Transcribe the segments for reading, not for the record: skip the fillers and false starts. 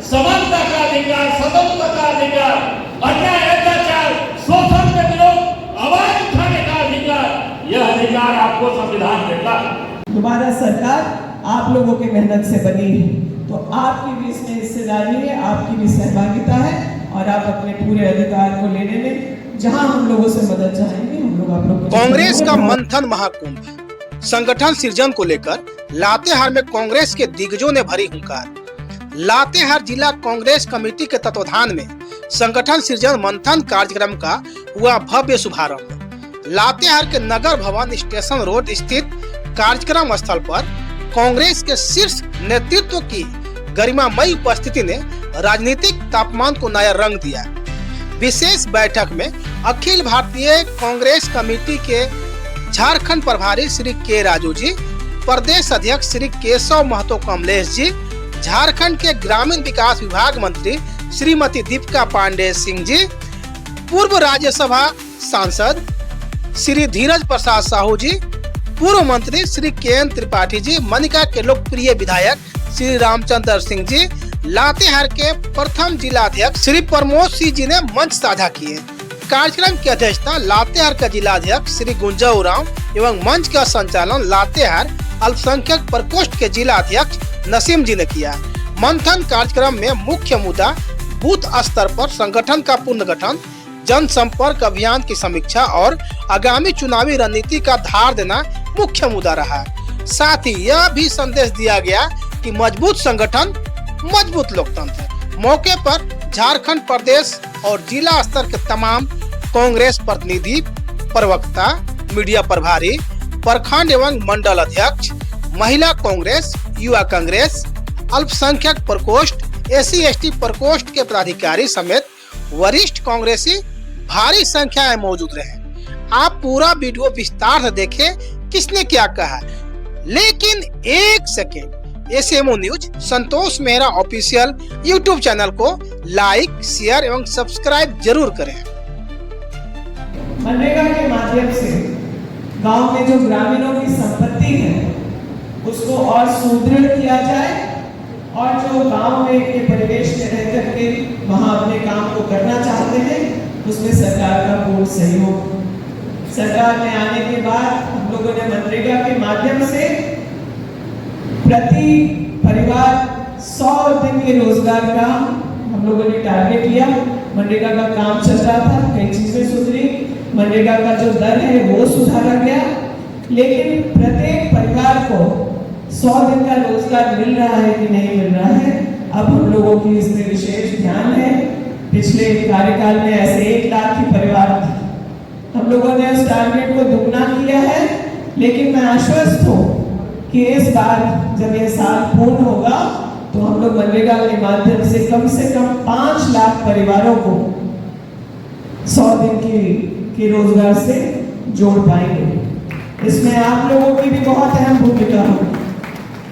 समानता का अधिकार, स्वतंत्रता का अधिकार, अन्याय अत्याचार शोषण के विरुद्ध आवाज उठाने का अधिकार, यह अधिकार आपको संविधान देता है। दोबारा सरकार आप लोगों की मेहनत से बनी है, तो आपकी भी इसमें हिस्सेदारी है, आपकी भी सहभागिता है और आप अपने पूरे अधिकार को लेने में जहां हम लोगों से मदद चाहेंगे हम लोग आप लोग। कांग्रेस का मंथन महाकुंभ, संगठन सृजन को लेकर लातेहार में कांग्रेस के दिग्गजों ने भरी हुंकार। लातेहार जिला कांग्रेस कमेटी के तत्वाधान में संगठन सृजन मंथन कार्यक्रम का हुआ भव्य शुभारंभ। लातेहार के नगर भवन स्टेशन रोड स्थित कार्यक्रम स्थल पर कांग्रेस के शीर्ष नेतृत्व की गरिमामयी उपस्थिति ने राजनीतिक तापमान को नया रंग दिया। विशेष बैठक में अखिल भारतीय कांग्रेस कमेटी के झारखंड प्रभारी श्री के राजू जी, प्रदेश अध्यक्ष श्री केशव महतो कमलेश जी, झारखंड के ग्रामीण विकास विभाग मंत्री श्रीमती दीपिका पांडे सिंह जी, पूर्व राज्यसभा सांसद श्री धीरज प्रसाद साहू जी, पूर्व मंत्री श्री के.एन. त्रिपाठी जी, मनिका के लोकप्रिय विधायक श्री रामचंद्र सिंह जी, लातेहार के प्रथम जिला अध्यक्ष श्री प्रमोद सिंह जी ने मंच साझा किए। कार्यक्रम की अध्यक्षता लातेहार का जिला अध्यक्ष श्री गुंजाऊ राम एवं मंच का संचालन लातेहार अल्पसंख्यक प्रकोष्ठ के जिला अध्यक्ष नसीम जी ने किया। मंथन कार्यक्रम में मुख्य मुद्दा बूथ स्तर पर संगठन का पुनर्गठन, जनसंपर्क अभियान की समीक्षा और आगामी चुनावी रणनीति का धार देना मुख्य मुद्दा रहा। साथ ही यह भी संदेश दिया गया कि मजबूत संगठन मजबूत लोकतंत्र। मौके पर झारखंड प्रदेश और जिला स्तर के तमाम कांग्रेस प्रतिनिधि, प्रवक्ता, मीडिया प्रभारी, प्रखंड एवं मंडल अध्यक्ष, महिला कांग्रेस, युवा कांग्रेस, अल्पसंख्यक प्रकोष्ठ, SC/ST प्रकोष्ठ के पदाधिकारी समेत वरिष्ठ कांग्रेसी भारी संख्या में मौजूद रहे। आप पूरा वीडियो विस्तार से देखें किसने क्या कहा, लेकिन एक सेकेंड, SMO न्यूज संतोष मेहरा ऑफिशियल YouTube चैनल को लाइक, शेयर एवं सब्सक्राइब जरूर करें। मनरेगा के माध्यम से गांव में जो ग्रामीणों की संपत्ति है उसको और सुदृढ़ किया जाए और जो गांव में के परिवेश में रह करके वहां अपने काम को करना चाहते हैं उसमें सरकार का पूर्ण सहयोग। सरकार में आने के बाद हम लोगों ने मनरेगा के माध्यम से प्रति परिवार 100 दिन के रोजगार का हम लोगों ने टारगेट लिया। मनरेगा का काम चल रहा था, कई चीजें सुधरी, मनरेगा का जो दर है वो सुधारा गया, लेकिन प्रत्येक परिवार को 100 दिन का रोजगार मिल रहा है कि नहीं मिल रहा है, अब हम लोगों की इसमें विशेष ध्यान है। पिछले कार्यकाल में ऐसे 1 लाख की परिवार थे, हम लोगों ने उस टारगेट को दुगना किया है, लेकिन मैं आश्वस्त हूँ कि इस बार जब यह साल पूर्ण होगा तो हम लोग मनरेगा के माध्यम से कम 5 लाख परिवारों को 100 दिन की रोजगार से जोड़ पाएंगे। इसमें आप लोगों की भी बहुत अहम भूमिका है,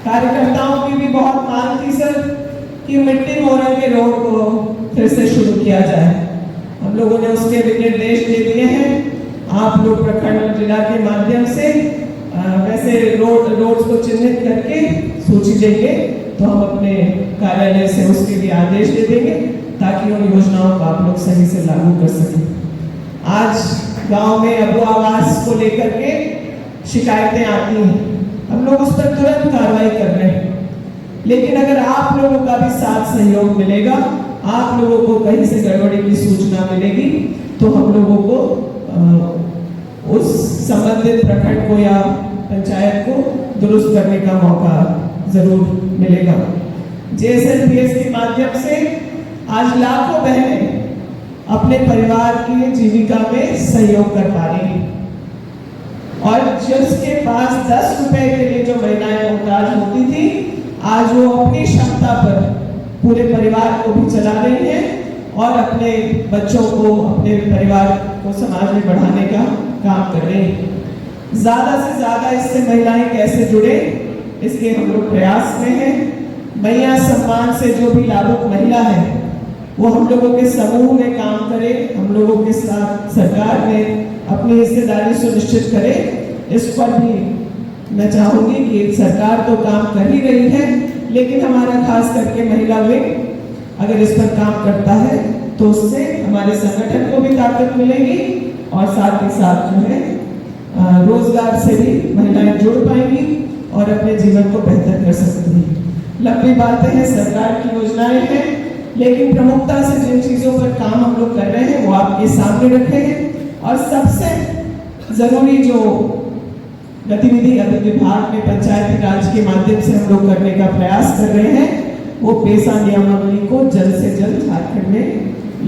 कार्यकर्ताओं की भी बहुत मांग थी सर कि मिट्टी मोरंग के रोड को फिर से शुरू किया जाए। हम लोगों ने उसके भी निर्देश दे दिए हैं। आप लोग प्रखंड और जिला के माध्यम से वैसे रोड्स को चिन्हित करके सूची देंगे तो हम अपने कार्यालय से उसके लिए आदेश दे देंगे ताकि उन योजनाओं को आप लोग सही से लागू कर सकें। आज गांव में अबू आवास को लेकर के शिकायतें आती हैं, हम लोग उस पर तुरंत कार्रवाई कर रहे हैं, लेकिन अगर आप लोगों का भी साथ सहयोग मिलेगा, आप लोगों को कहीं से गड़बड़ी की सूचना मिलेगी तो हम लोगों को उस संबंधित प्रखंड को या पंचायत को दुरुस्त करने का मौका जरूर मिलेगा। JSLPS के माध्यम से आज लाखों बहनें अपने परिवार की जीविका में सहयोग कर पा रही हैं और जिसके पास 10 रुपए के लिए जो महिलाएं मुहताज होती थी, आज वो अपनी क्षमता पर पूरे परिवार को भी चला रही हैं और अपने बच्चों को, अपने परिवार को समाज में बढ़ाने का काम कर रहे हैं। ज्यादा से ज्यादा इससे महिलाएं कैसे जुड़े, इसके हम लोग प्रयास में हैं। महिला सम्मान से जो भी लाभुक महिला है वो हम लोगों के समूह में काम करे, हम लोगों के साथ सरकार में अपनी हिस्सेदारी सुनिश्चित करे। इस पर भी मैं चाहूंगी कि सरकार तो काम कर ही रही है, लेकिन हमारा खास करके महिला विंग अगर इस पर काम करता है तो उससे हमारे संगठन को भी ताकत मिलेगी और साथ ही साथ जो है रोजगार से भी महिलाएं जुड़ पाएंगी और अपने जीवन को बेहतर कर सकती हैं। लंबी बातें हैं, सरकार की योजनाएं हैं, लेकिन प्रमुखता से जिन चीजों पर काम हम लोग कर रहे हैं वो आपके सामने रखे हैं। और सबसे जरूरी जो गतिविधि अभी विभाग में पंचायती राज के माध्यम से हम लोग करने का प्रयास कर रहे हैं वो पेशा नियमावली को जल्द से जल्द झारखंड में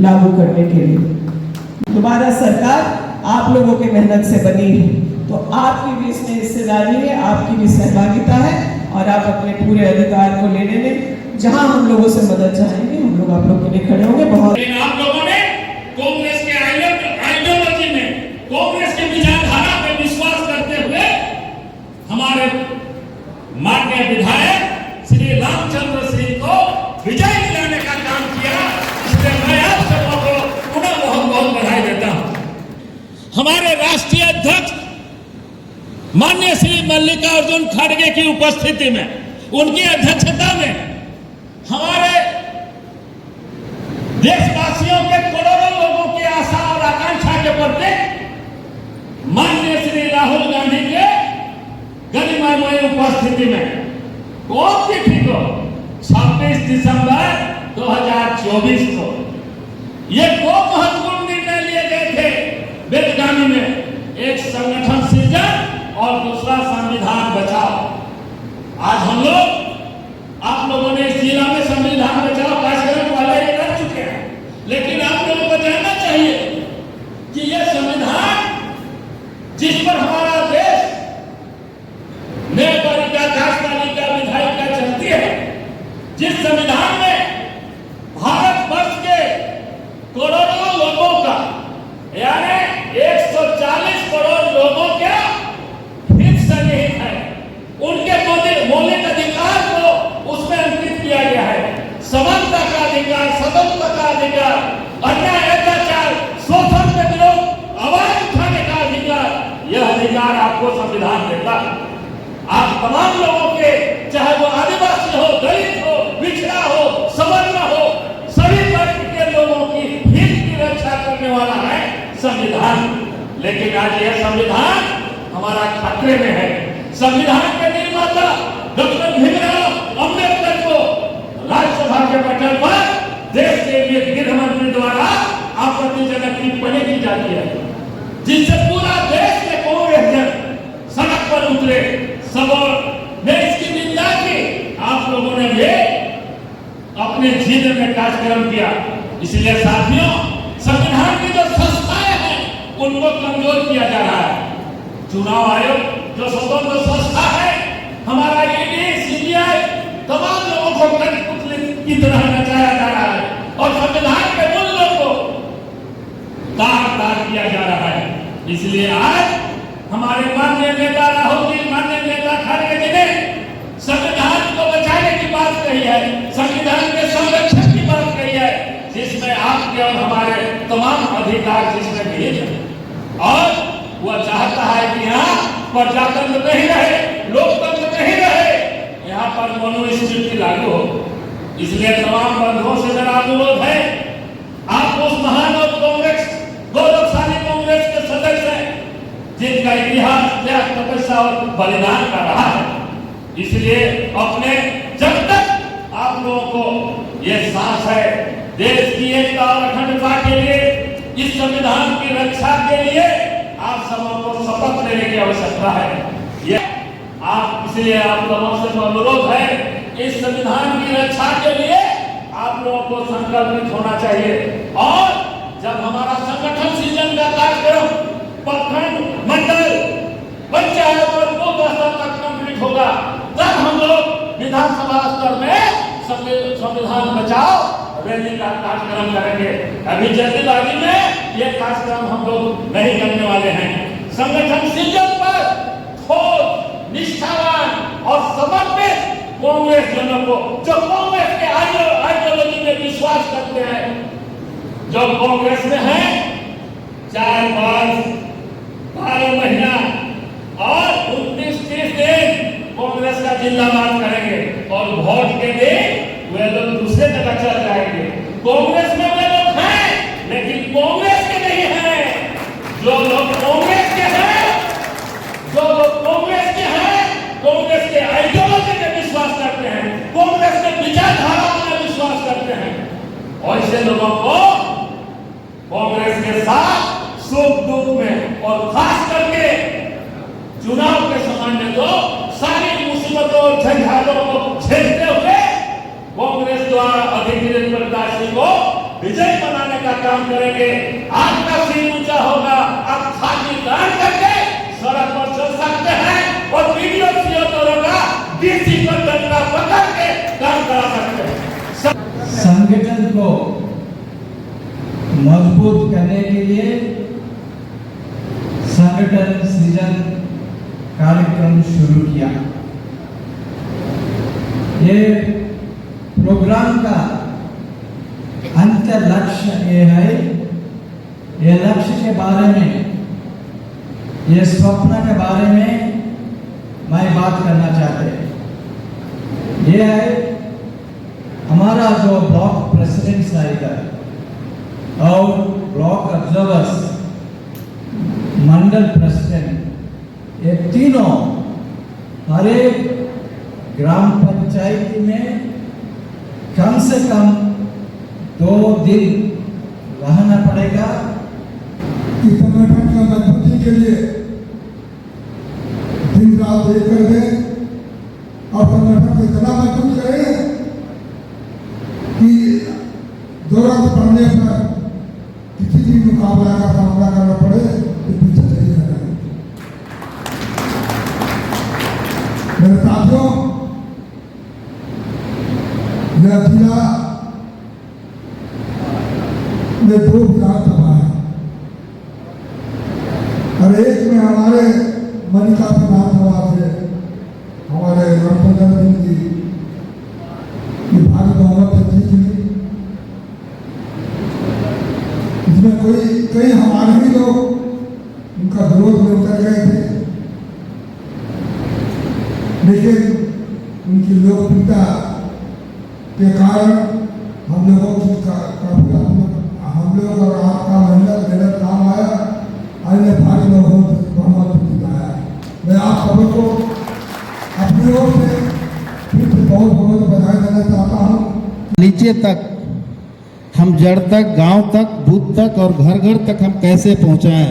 लागू करने के लिए। दोबारा सरकार आप लोगों की मेहनत से बनी है, तो आपकी भी इसमें हिस्सेदारी है, आपकी भी सहभागिता है और आप अपने पूरे अधिकार को लेने में जहां हम लोगों से मदद चाहेंगे हम लोग आप लोग के लिए खड़े होंगे। बहुत आप लोगों ने कांग्रेस के आइडियोलॉजी में, कांग्रेस के विचारधारा में विश्वास करते हुए हमारे माननीय विधायक श्री रामचंद्र सिंह को विजय दिलाने का काम किया, इसलिए मैं आप सबों को पुनः बहुत बहुत बधाई देता हूं। हमारे राष्ट्रीय अध्यक्ष माननीय श्री मल्लिकार्जुन खड़गे की उपस्थिति में, उनकी अध्यक्षता में हमारे देशवासियों के करोड़ों लोगं की आशा और आकांक्षा के प्रति माननीय श्री राहुल गांधी के गरिमामय उपस्थिति में कौन तिथि को 26 दिसंबर 2024 को ये दो महत्वपूर्ण निर्णय लिए गए थे बेलगामी में, एक संगठन सृजन और दूसरा संविधान बचाओ। आज हम लोग आप लोगों ने इस जिला में संविधान बचाओ कार्यक्रम वाले कर चुके हैं, लेकिन आप लोगों को जानना चाहिए कि यह संविधान जिस पर हमारा देश न्यायपालिका, कार्यपालिका, विधायिका चलती है, जिस संविधान में भारतवर्ष के करोड़ों लोगों का यानी 140 करोड़ लोगों के हित सन्निहित है, उनके मौलिक अधिकार को उसमें अंकित किया गया है। समानता का अधिकार, स्वतंत्रता का अधिकार, अन्याय अत्याचार शोषण के विरुद्ध आवाज उठाने का अधिकार, यह अधिकार आपको संविधान देता है। आप तमाम लोगों के, चाहे वो आदिवासी हो, दलित हो, पिछड़ा हो, सवर्ण हो, सभी वर्ग के लोगों की हित की रक्षा करने वाला है संविधान। लेकिन आज यह संविधान हमारा खतरे में है। संविधान के निर्माता डॉक्टर भीमराव अम्बेडकर को राज्यसभा के पटल पर देश के लिए गृह मंत्री द्वारा आपत्तिजनक टिप्पणी की जाती है, जिससे पूरा देश के कांग्रेस जन सड़क पर उतरे। सबों ने इसकी निंदा की, आप लोगों ने भी अपने जिले में कार्यक्रम किया। इसलिए साथियों, संविधान की जो संस्थाएं हैं उनको कमजोर किया जा रहा है। चुनाव आयोग जो स्वतंत्र संस्था है, हमारा ईडी, सीबीआई, तमाम लोगों को कठपुतली की तरह नचाया जा रहा है और संविधान के मूल्यों को तार-तार किया जा रहा है। इसलिए आज हमारे माननीय नेता राहुल जी, माननीय नेता खड़गे जी ने संविधान को बचाने की बात कही है, संविधान के संरक्षण की बात कही है, जिसमें आपके और हमारे तमाम अधिकार जिसमें भी है। और वह चाहता है कि यहाँ प्रजातंत्र नहीं रहे, लोकतंत्र नहीं रहे, यहाँ पर मनुस्मृति लागू हो। इसलिए तमाम बंधुओं से मेरा अनुरोध है, आप उस महान और कांग्रेस, गौरवशाली कांग्रेस के सदस्य हैं जिनका इतिहास त्याग, तपस्या और बलिदान का रहा है। इसलिए अपने जब तक आप लोगों को ये सांस है, देश की एकता और अखंडता के लिए, इस संविधान की रक्षा के लिए आप सबों को शपथ लेने की आवश्यकता है। ये आप, इसलिए आप लोगों से अनुरोध है, इस संविधान की रक्षा के लिए आप लोगों को संकल्पित होना चाहिए। और जब हमारा संगठन सृजन का कार्यक्रम प्रखंड, मंडल, पंचायत और बूथ स्तर तक कंप्लीट होगा, तब हम लोग विधानसभा स्तर में संविधान बचाओ रैली का कार्यक्रम करेंगे। अभी जल्दीबाजी में ये कार्यक्रम हम लोग नहीं करने वाले हैं। संगठन सृजन पर ठोस, निष्ठावान और समर्पित कांग्रेस जनों को, जो कांग्रेस के आइडियोलॉजी में विश्वास करते हैं, जो कांग्रेस में है, 4 वर्ष 12 महीना और 29-30 दिन कांग्रेस का जिंदाबाद करेंगे और वोट के दिन वे लोग दूसरे जगह चल जाएंगे। साथी वीरेंद्र प्रकाश जी को विजय बनाने का काम करेंगे। आपका सिर ऊंचा होगा, आप खातिरदार करके सड़क पर चल सकते हैं और वीडियो का डीसी पर डंडा पकड़ के काम करा सकते हैं। संगठन को मजबूत करने के लिए संगठन सृजन कार्यक्रम शुरू किया। ये प्रोग्राम का अंतर लक्ष्य ये है, ये लक्ष्य के बारे में, ये स्वप्न के बारे में मैं बात करना चाहते हैं। ये है हमारा जो ब्लॉक प्रेसिडेंट्स है इधर और ब्लॉक ऑब्जर्वर्स, मंडल प्रेसिडेंट, ये तीनों हर एक ग्राम पंचायत में कम से कम 2 दिन रहना पड़ेगा। इस संगठन की मजबूती के लिए दिन रात एक कर दें और संगठन को इतना मजबूत करें कि जरूरत पड़ने पर किसी भी मुकाबला का सामना करना पड़े तो पीछे नहीं रहना। मेरे साथियों, यह जिला में 2 विधानसभा है और एक में हमारे मनिका विधानसभा से हमारे रणपंचर सिंह जी की भारी बहुमत से जीत ली। इसमें कई हमारे ही लोग उनका विरोध में उतर गए थे, लेकिन उनकी लोकप्रियता के कारण हम लोगों का आपका मेहनत काम आया, अन्य भारी बहुमत जिताया। मैं आप सबों को अपनी ओर से फिर से बहुत बहुत बधाई देना चाहता हूँ। नीचे तक, हम जड़ तक, गांव तक, बूथ तक और घर घर तक हम कैसे पहुंचाएं,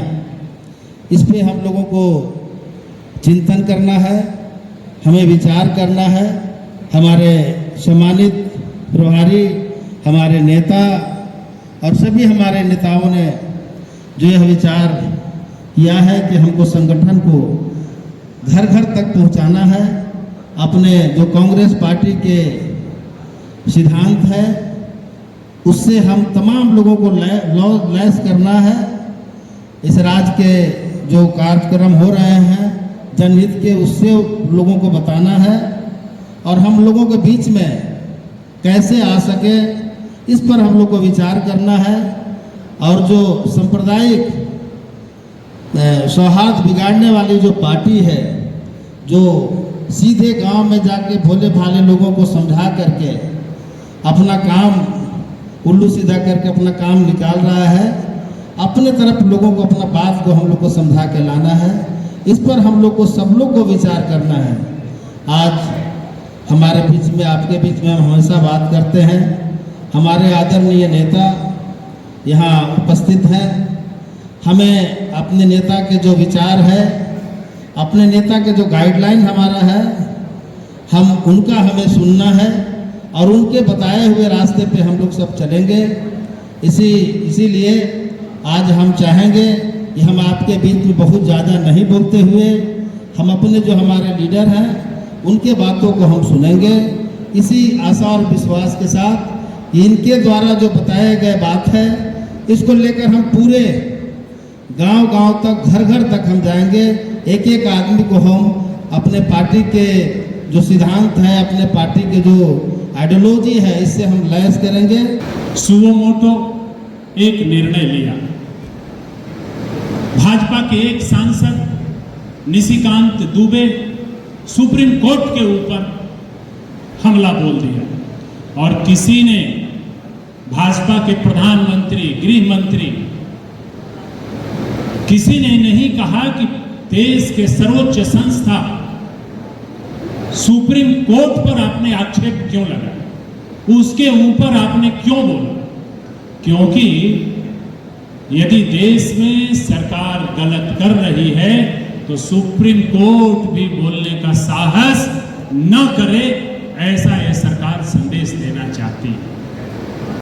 इस पे हम लोगों को चिंतन करना है, हमें विचार करना है। हमारे सम्मानित प्रभारी, हमारे नेता और सभी हमारे नेताओं ने जो यह विचार किया है कि हमको संगठन को घर घर तक पहुंचाना है। अपने जो कांग्रेस पार्टी के सिद्धांत है उससे हम तमाम लोगों को लैस करना है। इस राज्य के जो कार्यक्रम हो रहे हैं जनहित के, उससे लोगों को बताना है और हम लोगों के बीच में कैसे आ सके इस पर हम लोग को विचार करना है। और जो सांप्रदायिक सौहार्द बिगाड़ने वाली जो पार्टी है, जो सीधे गांव में जाके भोले भाले लोगों को समझा करके अपना काम उल्लू सीधा करके अपना काम निकाल रहा है, अपने तरफ लोगों को अपना बात को हम लोग को समझा के लाना है। इस पर हम लोग को सब लोग को विचार करना है। आज हमारे बीच में, आपके बीच में हम हमेशा बात करते हैं। हमारे आदरणीय नेता यहाँ उपस्थित हैं। हमें अपने नेता के जो विचार है, अपने नेता के जो गाइडलाइन हमारा है, हम उनका हमें सुनना है और उनके बताए हुए रास्ते पे हम लोग सब चलेंगे। इसीलिए आज हम चाहेंगे कि हम आपके बीच में बहुत ज़्यादा नहीं बोलते हुए हम अपने जो हमारे लीडर हैं उनके बातों को हम सुनेंगे। इसी आशा और विश्वास के साथ इनके द्वारा जो बताए गए बात है, इसको लेकर हम पूरे गांव-गांव तक, घर-घर तक हम जाएंगे। एक एक आदमी को हम अपने पार्टी के जो सिद्धांत है, अपने पार्टी के जो आइडियोलॉजी है, इससे हम लैस करेंगे। सुओ मोटो एक निर्णय लिया। भाजपा के एक सांसद निशिकांत दुबे सुप्रीम कोर्ट के ऊपर हमला बोल दिया और किसी ने, भाजपा के प्रधानमंत्री, गृह मंत्री, किसी ने नहीं कहा कि देश के सर्वोच्च संस्था सुप्रीम कोर्ट पर आपने आक्षेप क्यों लगाया, उसके ऊपर आपने क्यों बोला। क्योंकि यदि देश में सरकार गलत कर रही है तो सुप्रीम कोर्ट भी बोलने का साहस न करे, ऐसा यह सरकार संदेश देना चाहती है।